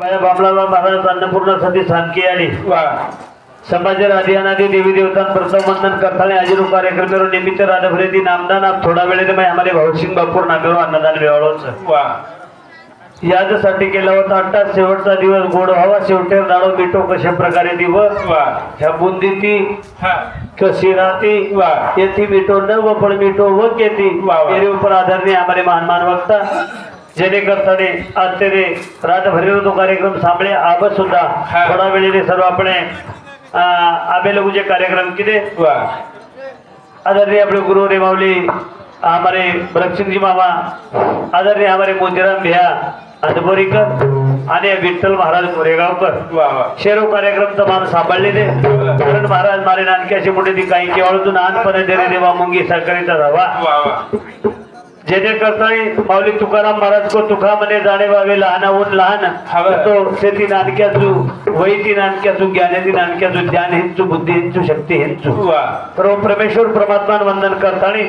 बाबलाल महाराज अन्नपूर्णा सती सानकी आणि संभाजी आदि देवी देवता प्रथम वंदन करताना आजीरू कार्यक्रम निमित्त राधाभरेती नामदान आप थोडा वेळेने मैं हमारे भाऊसिंग बापूर नामेवर अन्नदान वेळाळोच यासाठी केला होता. अट्टा शेवटचा दिवस गोड व्हावा शेवटेर दाडो मिठो कशा प्रकारे दिवस ह्या बुंदीती कशी राहती येती मिठो न व पण मिठो व केती तेरे ऊपर आधारने हमारे महान वक्ता जेने करताने आज तेरे रातभर तो कार्यक्रम सांभळे आब सुद्धा थोडा वेळेने सर्व अपने आबे लोग जे कार्यक्रम किदे आदरणीय अपने गुरु रे माऊली हमारे बरकसिंह जी मामा आदरणीय हमारे मोतीराम भैया अदबोरीकर आणि विठ्ठल महाराज कोरेगावकर शेरो कार्यक्रम तमाम सांभाळलेले कारण महाराज मारे नानक्याची मोठी ती काही केवळ लहानपणे देरे देवा मुंगी सरकारीचा राहा जेने करताना माऊली तुकाराम महाराज को तुका मने जाणे वावे लहानाहून लहान तो शेती नानक्याचू वैती नानक्याचू ज्ञानेती नानक्याचू ज्ञान हिंचू बुद्धी हिंचू शक्ती हिंचू सर्व परमेश्वर परमात्मा वंदन करताना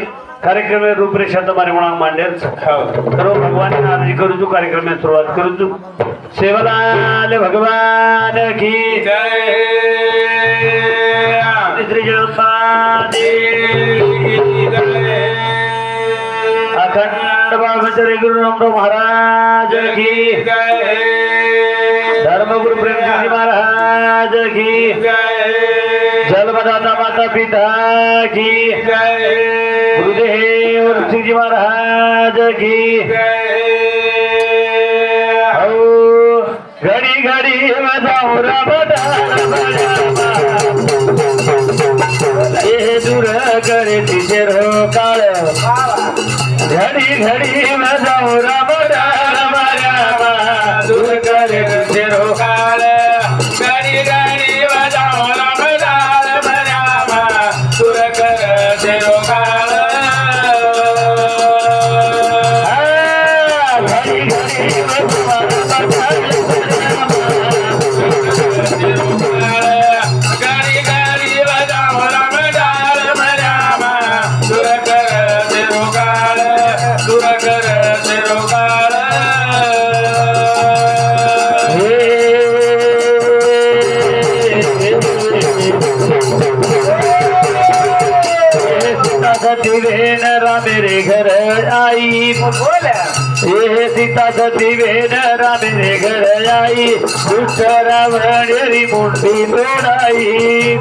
कार्यक्रम रूपरेषा तुम्हारे गुणांग मांडेल सर्व भगवान नाराजी करू तू कार्यक्रम में सुरुवात करू तू सेवलाल भगवान की जय श्री जगन्नाथ अखंड बालचंद्र गुरु रामदेव महाराज की जय धर्मगुरु प्रेमजी महाराज की जय जलमदाता माता पिता की जय गुरुदेव ऋषिजी महाराज की घड़ी घड़ी बजाओ ये दूर करे तिचे काळ घड़ी घड़ी बजाओ दूर करे तिचे काळ घड़ी घड़ी बजाओ दूर करे काळ मेरे घर आई ये सीता सती वेनरा मेरे घर आई दुष्ट रावण मुंडी तोड़ाई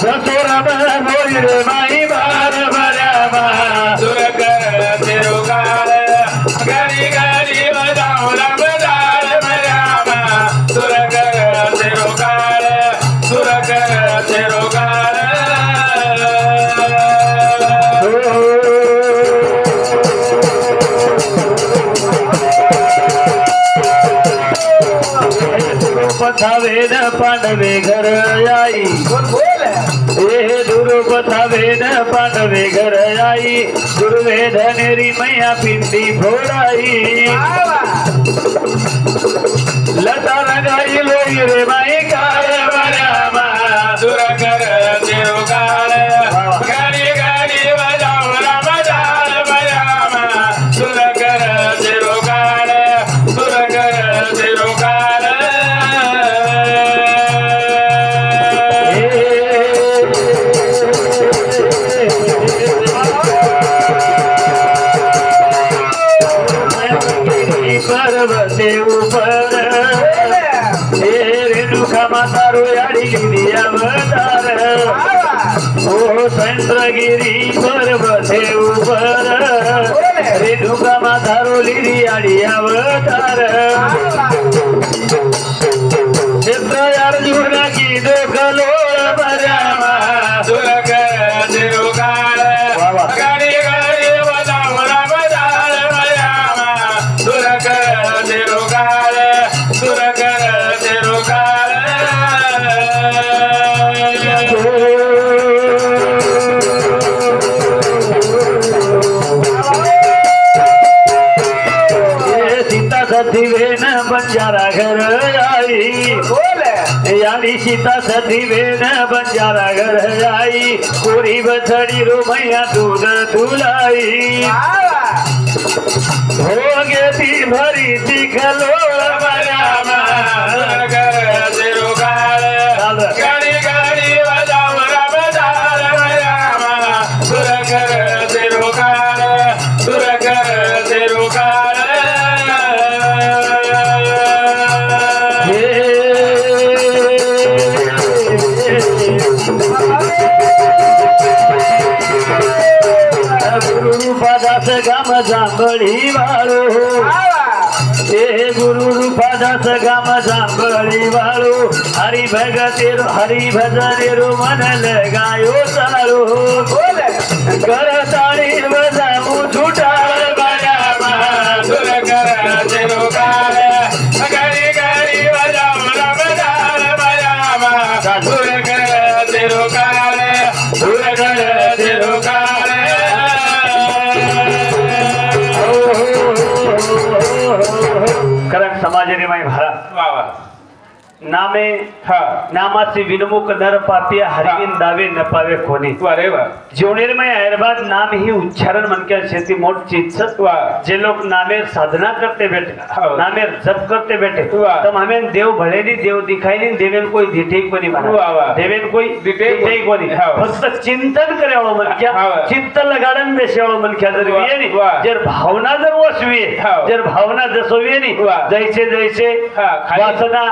ससुरा बोल रे माई बार बरा सुर कर तेरो काल गरी गरी बजाओ राम दाल मरामा सुर कर तेरो काल सुर कर तेरो काल पथावे न पांडवे घर आई ये दुर्पथावे न पांडवे घर आई दुर्वेधनेरी मैया पिंडी फोड़ाई लता लगाई लोई रे माई काल बरामा सुर कर देव काल गाड़ी गाड़ी बजाओ राम दाल बरामा सुर कर देव काल सुर कर देव काल पर्वते ऊपर रेणुका माता रोयाड़ी गिरी अवतार ओ चंद्रगिरी पर्वते ऊपर रेणुका माता रोली आड़ी अवतार चित्र अर्जुन की दो कलोल बरामा सुर कर देव काल गाड़ी गाड़ी बजाओ राम दाल बरामा सुर कर देव काल सुर कर देव काल ये सीता सती वेन बंजारा घर आई यानी सीता सती वेन बंजारा घर आई पूरी बछड़ी रो मैया दूध दुलाई हो गई भरी दिखलो बरामा जांभळी वाळू हे गुरु रूपादास गाम जांभळी वाळू हरि भजने रो मन लगायो चालू करताळी बजाऊ झुटाळ बाया सुर कराचे रोगाळ घरी घरी बजाऊ रमदाळ बाया सुर कराचे रोगाळ सुर कराचे रोगाळ कारण समाजने माई भरा नामे नामाचे विनमुख नर पापी हरिविन दावे न पावे कोणी जेवणेर में अहरबाद नाम ही उच्चारण मन के शेती मोट चीज जे लोग नामेर साधना करते बैठे नामेर जप करते बैठे तब हमें देव भले नहीं देव दिखाई नहीं देवेन कोई दिठे को नहीं माना देवेन कोई दिठे को नहीं फक्त चिंतन करे वाळो मन क्या चित्त लगाडन बेसे वाळो मन क्या जर ये नहीं जर भावना जर वसवी जर भावना जसवी नहीं जैसे जैसे वासना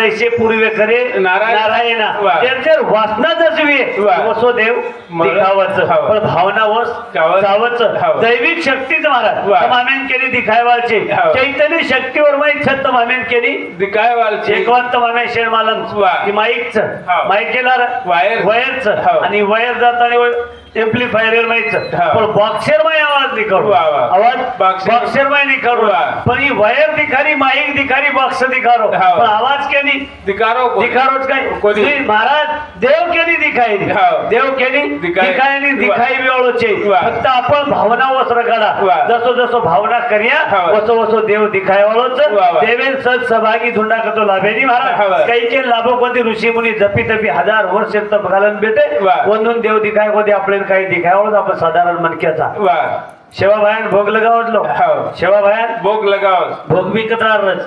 तैसे पूर्वे करे नारायण जर वासना जसवी वसो देव दिखावच पण भावना वस जावच दैविक शक्तीच महाराज मामेन केली दिखायवालचे चैतन्य शक्तीवर माईक छत मामेन केली दिखायवालचे एकवंत मामे शेण मालम की माईकच माईक केला वायरच आणि वायर जाताना एम्प्लीफायर माहित पण बॉक्सर माय आवाज निकाल आवाज बॉक्सर माय निकाल पण ही वायर दिखारी माइक दिखारी बॉक्स दिखारो पण आवाज के नहीं दिखारोच काय महाराज देव के नहीं दिखाई देव के नहीं दिखाई नहीं दिखाई भी ओळचे फक्त आपण भावना वस्त्र काढा जसो जसो भावना करिया वसो वसो देव दिखाई ओळच देवेन सद सहभागी धुंडा करतो लाभेनी महाराज काही के लाभो कोणती ऋषी मुनी जपी तपी हजार वर्ष तप घालन बेटे वंदून देव दिखाई कोणती आपले काही दिखावलं आपण साधारण मनक्याचा शेवा भायन भोग लगावलो शेवा भायन भोग लगाव भोग भी कतरा रस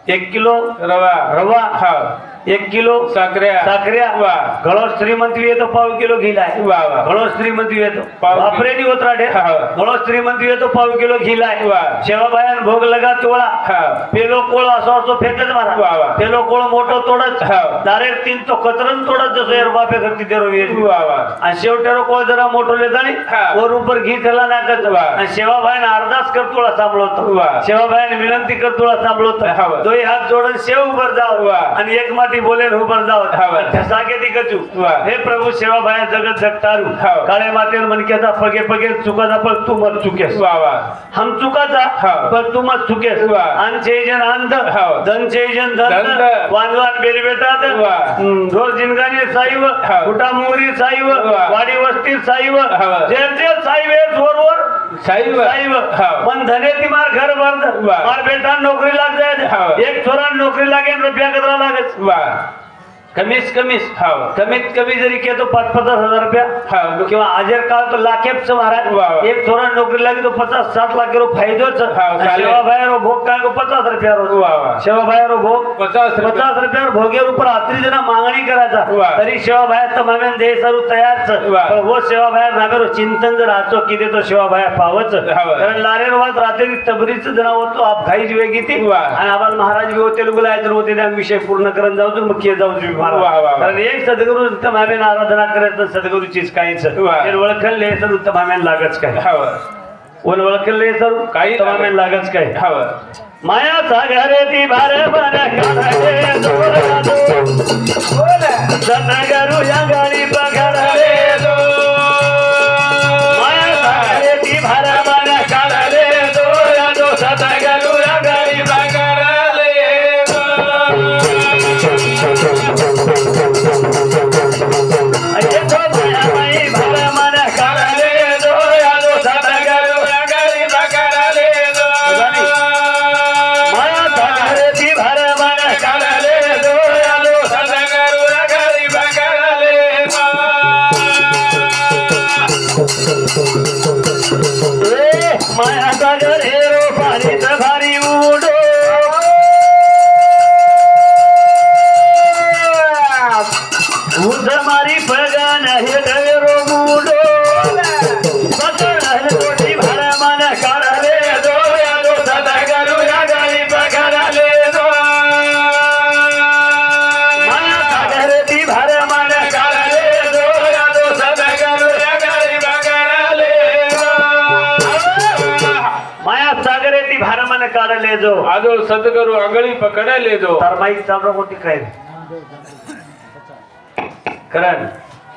1 किलो रवा 1 किलो साखऱ्या घळो श्रीमंत येतो पाव किलो घिलाय घळो श्रीमंत येतो बापरेनी उतराडे घळो श्रीमंत येतो पाव किलो घिलाय शेवा भायन भोग लगा तोळा पेलो कोळ असो असो फेकत मारा पेलो कोळ मोठो तोडत डायरेक्ट 3 तो कतरन तोडत जसो यार बापे करती तेरो वे आणि शेवटेरो कोळ जरा मोठो ले जाणी वर ऊपर घी ठेला नाकत आणि शेवा भायन अरदास कर तोळा सांभळतो शेवा भायन विनंती कर तोळा सांभळतो दोई हात जोडून शेव उभर जाव आणि एक माती बोले उभर जाव ठसाके ती कचू हे प्रभु सेवा भाया जगत जगतारू काळे मातेर मनक्याचा पगे पगे चुकाचा पण तू मत चुकेस हम चुकाचा पण तू मत चुकेस आनचे जन अंध धनचे जन धन वांजवान बेल बेटात ढोर जिनगाने साईव कुटा मोरी साईव वाडी वस्ती साईव जे साईव जोरवर साईव पण धनेती मार घर भर मार बेटा नोकरी लाग जाए एक छोरा नोकरी लागे रुपया कतरा लागत कमीत कमी जरी के तो 5-50 हजार रुपया किंवा आजर काळ तो लाखेच महाराज एक थोड़ा नौकरी लगी तो 50-60 लाख रो फायदो सेवा भाई रो भोग का 50 रुपया रो सेवा भाई रो भोग 50 रुपया भोगे ऊपर आत्री जना मागणी करायचा तरी सेवा भाई तमाम दे सरू तयारच पण वो सेवा भाई नामे रो चिंतन जर आचो की दे तो सेवा भाई पावच कारण लारे रो वात रात्री तबरीच जना होतो आप घाई जवे गीती आणि आबाल महाराज भी होते लोग लायत होते त्या विषय पूर्ण करन जाऊ तो मग जाऊ कारण एक सद्गुरु तमामेन आराधना करायचं सद्गुरु चीज काहीच ओळखल ले सर तमामेन लागच काय ओळखल ले सर काही तमामेन लागच काय माया सागरे ती भार बन काढले सतगुरु या गाडी पकडले माया सागरे ती भार बन काढले सतगुरु या गाडी पकडले माया सागर हेरो पाणी भारी उडो मारी पगान हे डवेरो मुडो पकड कोटी भारा मन काढले दो या दो सतगुरु या गाडी पकडले दो माया सागर ती भारा मन काढले दो या दो सतगुरु या गाडी पकडले काढले जो आजो सदगुरु अंगड़ी पकड़ ले जो तरमाई चालू होती काय करण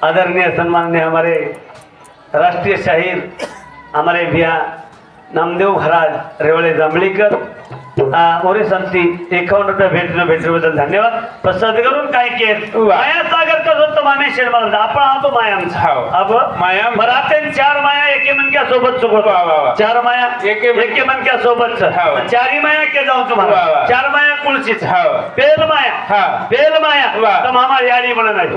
आदरणीय सम्माननीय हमारे राष्ट्रीय शाहीर हमारे भैया नामदेव महाराज रेवळे जांभळीकर मोरे संती 51 रुपये भेटल्याबद्दल धन्यवाद. प्रसाद करून काय केस माया सागर का होतं मामे शेरमाल आपण आतो माया अब माया मराठे 4 माया एके मनक्या सोबत सोबत 4 माया एके मनक्या सोबत चारी माया के जाऊ तुम्हाला 4 माया कुळशीच पेल माया तम हमार याडी बन नाही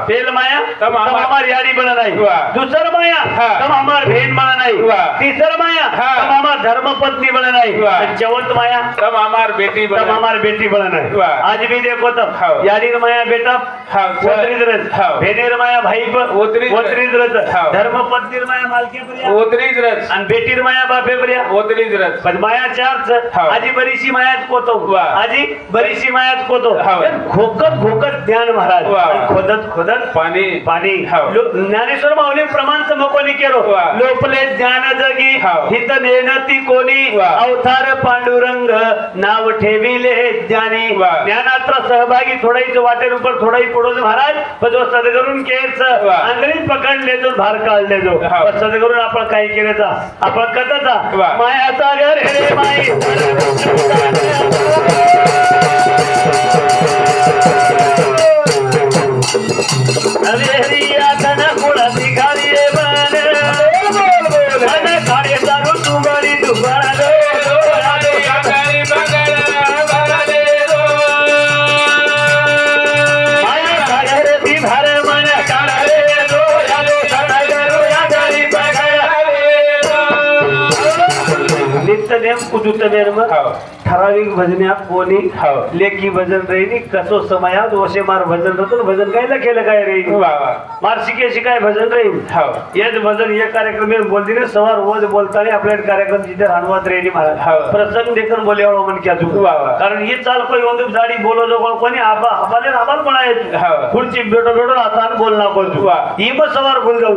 पेल माया तम हमार याडी बन नाही दुसर माया तम हमार भेन बन नाही तीसर माया तम हमार धर्मपत्नी बन नाही चौथ माया तब हमार बेटी बना है. आज भी देखो तब यारी माया बेटा भेनेर माया भाई धर्मपत्नी माया मालके आणि बेटीर माया बापे पण माया 4 आजी बरीशी मायाच कोतो आजी बरीशी मायाच कोतो खोकत ज्ञान महाराज खोदत पाणी ज्ञानेश्वर माऊली प्रमाण समकोनी केलो लोपले ज्ञान जगी हित नेनती कोणी अवतार पांडुरंग नाव ठेविले ज्ञानी ज्ञानाचा सहभागी थोडाईच वाटेर ऊपर थोडाई पडून महाराज पण जो सदगुरून केस आंगळी पकडले जो भार काढले जो सदगुरून आपण काय केलं आपण कथाचा माया सागर रे माई अरे रिया धन कुळ भिकारी रे बन काळे दारू तुंबडी दुबारा नित्यनेम कुदुत नेम ठराविक भजन्या कोणी लेखी भजन रेनी कसो समयात वशे मार भजन रतन भजन काय केलं काय रे मार शिके काय भजन रेन हेच भजन हे कार्यक्रम में बोल दिले सवार रोज बोलताना आपल्या कार्यक्रम जिथे राणवात रेनी महाराज प्रसंग देखन बोले एवढं मन क्या चुक कारण ही चाल कोई ओंदूप जाडी बोलो जो कोणी आबाले आबाल म्हणायचं खुर्ची बेटो हातान बोलना कोजू ही मग सवार बोल जाऊ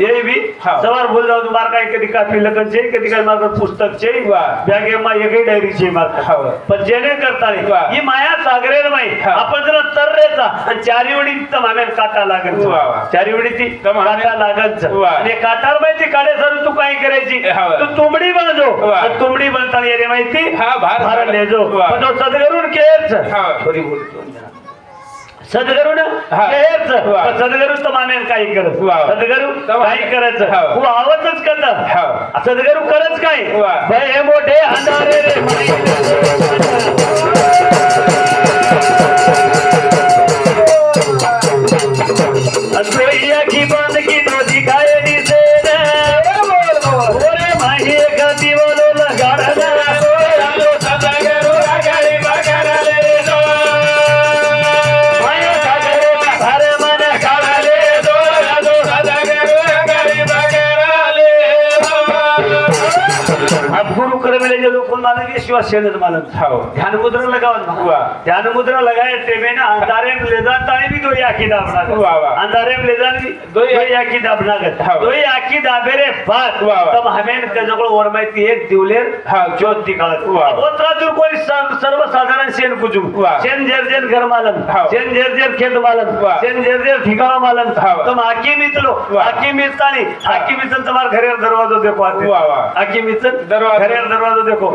ये भी सवार बोल जाऊ मार काय कधी काफी लगन छे कधी काय मार पुस्तक छे बॅगे मा एकही डायरी छे पण जेणे करता ही माया सागरेर माई आपण जर तर्रेचा आणि चारीवडीत माम्यान काटा लागत चारीवडीची काटा लागत आणि काटार माहिती काढे सर तू काय करायची तू तुंबडी बनजो तुंबडी बनताना ये रे माहिती भार लेजो पण तो सदगुरून केच थोडी बोलतो सदगुरून केच सदगुरू तर माम्यान काय करत सदगुरू काय करायचं खूप आवडतच करत सदगुरू करत काय भय मोठे अंधारे रे की बंद की नदी गाय दिसे ओरे माही गती बोलो लगाडा गुरु कर मिले जो लोग मालूम विश्वास से मालूम ध्यान मुद्रा लगाओ ध्यान मुद्रा लगाए टेबे ना अंधारे में ले जान ताने भी दो याकी दाबना अंधारे में ले जान भी दो याकी दाबना दो याकी दाबे रे बात तब हमें कजगळ और माहिती एक दिवलेर ज्योत दिखात ओत्रा दूर कोई सर्वसाधारण सेन कुजू सेन जेर घर मालूम सेन जेर खेत मालूम सेन जेर ठिकाना मालूम तुम हाकी मितलो हाकी मितानी हाकी मितन तुम्हार घरे दरवाजा देखो आते हाकी मितन घरेर दरवाजा देखो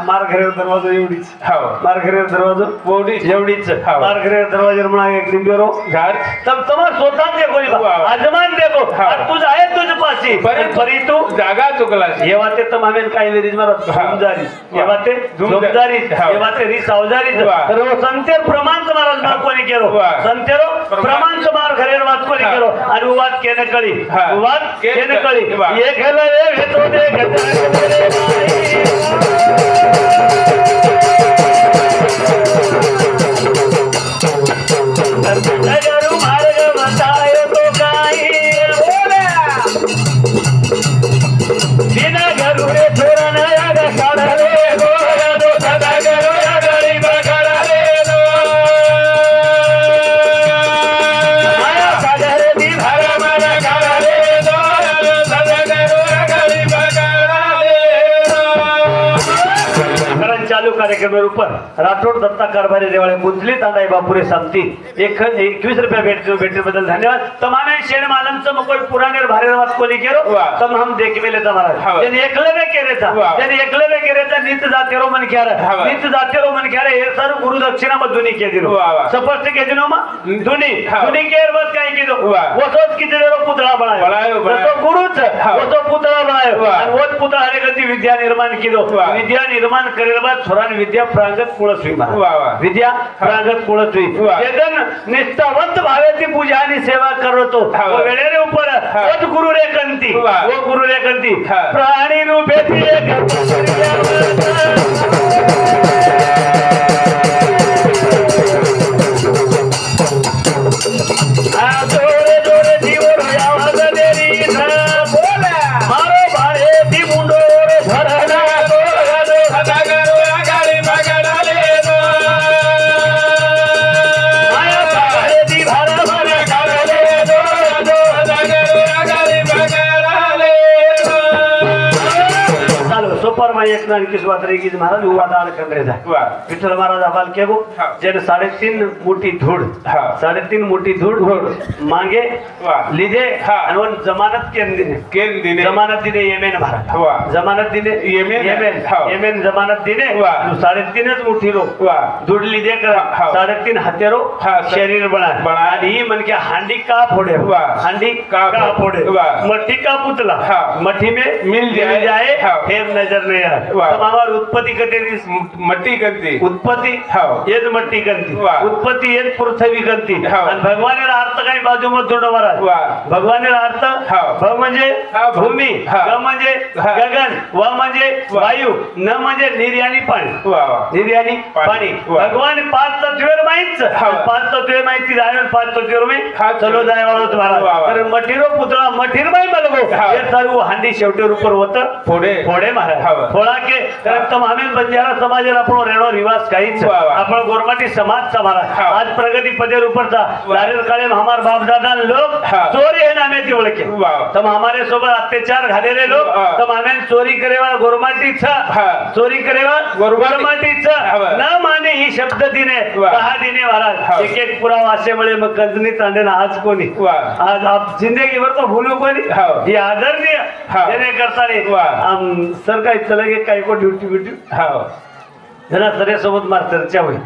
मार घरेर दरवाजा एवढीच मार घरेर दरवाजा एवढीच मार घरेर दरवाजा म्हणा एक लिंबेरो घर तब तुम्हार स्वतः देखो आजमान देखो तुझ आहे तुझ पाशी परी तू जागा चुकला हे वाते तर मामेन काय वेरीज मारत समजारी हे वाते समजारी हे वाते री सावजारी तर संतेर प्रमाण महाराज मार कोणी केलो संतेरो प्रमाण मार घरेर वाच कोणी केलो आणि वाद केने कळी वाद केने कळी हे गेला रे घेतो दे सदगुरु मार्ग बतायो तो काही बिना गरुडे थोरा नया काढले गोरा दो सदगुरु गळी बघाले दो माया सागर दी भर मन काढले दो सदगुरु गळी बघाले दो ऊपर राठोड दत्ता कारभारी रेवाळे गुंजली तांडाई बापुरे सामती 21 रुपया भेटने बदल धन्यवाद। तमामे शेण मालमचं मग कोई पुराने भारत कोणी केरो तम हम देख मेले महाराज त्यांनी एकलवे केरेचा नीत जातेरो मन क्यार हे सर गुरु दक्षिणा मधुनी के दिनो स्पष्ट के दिनो मा दुनी केर बस काय की दो वसोत की देरो पुतळा बनायो तो गुरुच वो पुतळा बनायो आणि वो पुतळा ने गती विद्या निर्माण की दो विद्या निर्माण करेल बाद छोरान विद्या प्रांगत कुळसवी विद्या प्रांगत कुळसवी एकदम निष्ठावंत भावेची पूजा आणि सेवा करतो वेळेरे ऊपर वो गुरु रे कंती प्राणी रूपे एक नानकीस वातरे की महाराज हुआ दान करने जाए विठल महाराज हवाल के वो जन 3.5 मुट्ठी धूड़ 3.5 मुट्ठी धूड़ मांगे लीजे और जमानत के दिने जमानत दिने येमेन महाराज जमानत दिने येमेन जमानत दिने 3.5 मुट्ठी लो धूड़ लीजे कर 3.5 हत्यारो शरीर बना ही मन के हांडी का फोड़े मट्टी का पुतला मट्टी में मिल जाए फिर नजर नहीं आए हमार उत्पत्ति करते मट्टी करती उत्पत्ति येद मट्टी करती उत्पत्ति येद पृथ्वी करती आणि भगवानेला अर्थ काही बाजू मध्ये थोडं महाराज भगवानेला अर्थ भ म्हणजे भूमी ग म्हणजे गगन व म्हणजे वायू न म्हणजे निर्यानी पाणी भगवान 5 तत्वेर माहित 5 तत्वे माहिती जाय 5 तत्वेर में चलो जाय वाळत महाराज तर मठीरो पुतळा मठीर बाई बलगो हे सर्व हांडी शेवटी ऊपर होत फोडे महाराज फोडा के तम हमें बंजारा समाज आपण रेणो रिवाज काहीच आपण गोरमाटी समाज समाज आज प्रगति पदे ऊपर था लारेल काळे हमार बाप दादा लोग चोरी है नामे ती ओळखे तम हमारे सोबत अत्याचार घालेले लोग तम हमें चोरी करेवा गोरमाटी चोरी करेवा गोरमाटी न माने ही शब्द दिने कहा दिने महाराज एक पुरावा असेमुळे मग गजनी तांडेना आज कोणी आज आप जिंदगी भर तो भूलू कोणी ही आदरणीय देणे करताने सर काय चलगे काय को ड्यूटी जना सरे सोबत मार चर्चा होईल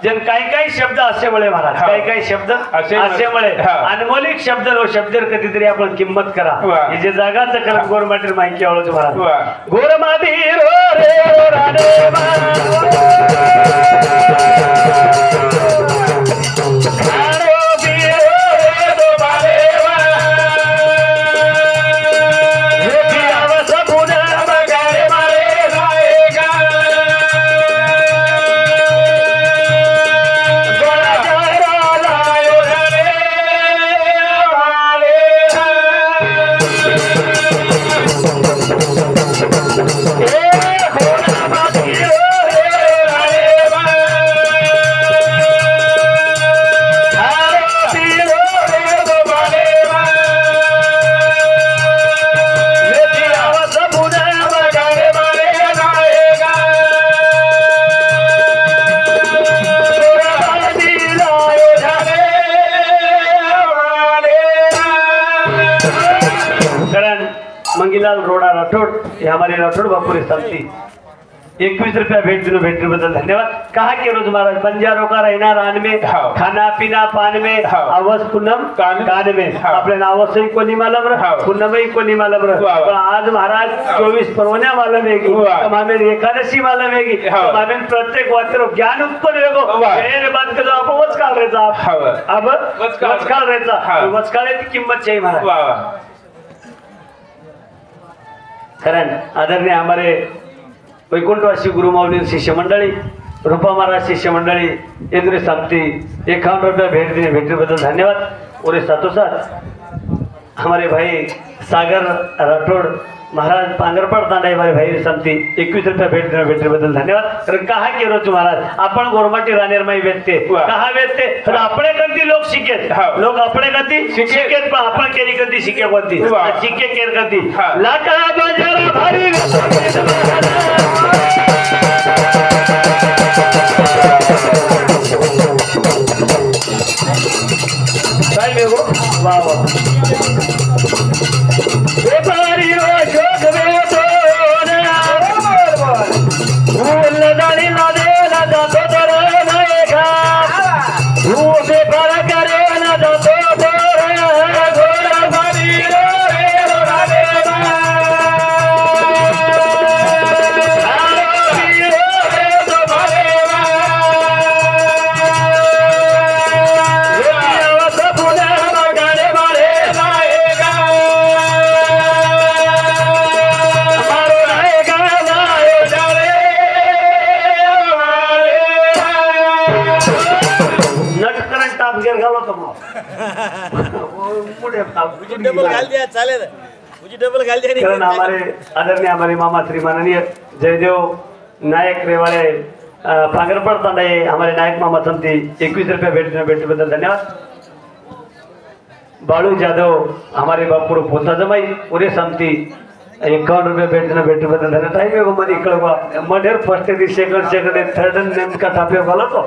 जन काही शब्द असेमुळे महाराज काही शब्द असेमुळे अनमोलिक शब्द शब्दर कधीतरी आपण किंमत करा हे जे जागाचं करा गोरमाटीर माहिती आवळच महाराज गोरमाटी रो रे राणे मंगीलाल रोड़ा राठौड़ ये हमारे राठौड़ बापुरे सामती 21 रुपया भेटने बदल धन्यवाद। कहा कि रोज महाराज बंजारों का रहना रान में खाना पीना पान में आवाज पूनम कान में अपने नावस ही को नहीं मालूम रहा पूनम ही को नहीं मालूम रहा आज महाराज 24 परवण्या मालूम है हमें एकादशी मालूम है हमें प्रत्येक वाक्य ज्ञान उत्पन्न होगो बात कर आप वचकाल रहता अब वचकाल रहता वचकाले की किंमत चाहिए महाराज कारण आदरणीय हमारे वैकुंठवासी गुरुमावली शिष्य मंडली रूपा महाराज शिष्य मंडली इंद्र सामती 51 रुपया भेटने बदल धन्यवाद। और इस साथों साथ हमारे भाई सागर राठौड़ महाराज पांगरपड़ तांडा हमारे भाई सामती 21 रुपया भेटने बदल धन्यवाद। कारण कहा की रोज महाराज आपण गोरमाटी रानेरमाई वेचते कहा वेचते तर अपने गती लोक शिकेत लोक अपने गती शिकेत पण आपण केरी गती शिके कोणती शिके केर गती लाटा बाजारा भारी डबल घाल दिया चालेल मुझे डबल घाल दिया कारण हमारे आदरणीय हमारे मामा श्री माननीय जयदेव नायक रेवाड़े पांगरपड़ तांडा हमारे नायक मामा संती 21 रुपया भेटने बदल धन्यवाद। बाळू जाधव हमारे बापुर पोता जमाई पूरे संती 51 रुपया भेटने बदल धन्यवाद। टाइम है मनी कळवा मडेर फर्स्ट सेकंड थर्ड नेमका तापे बोला तो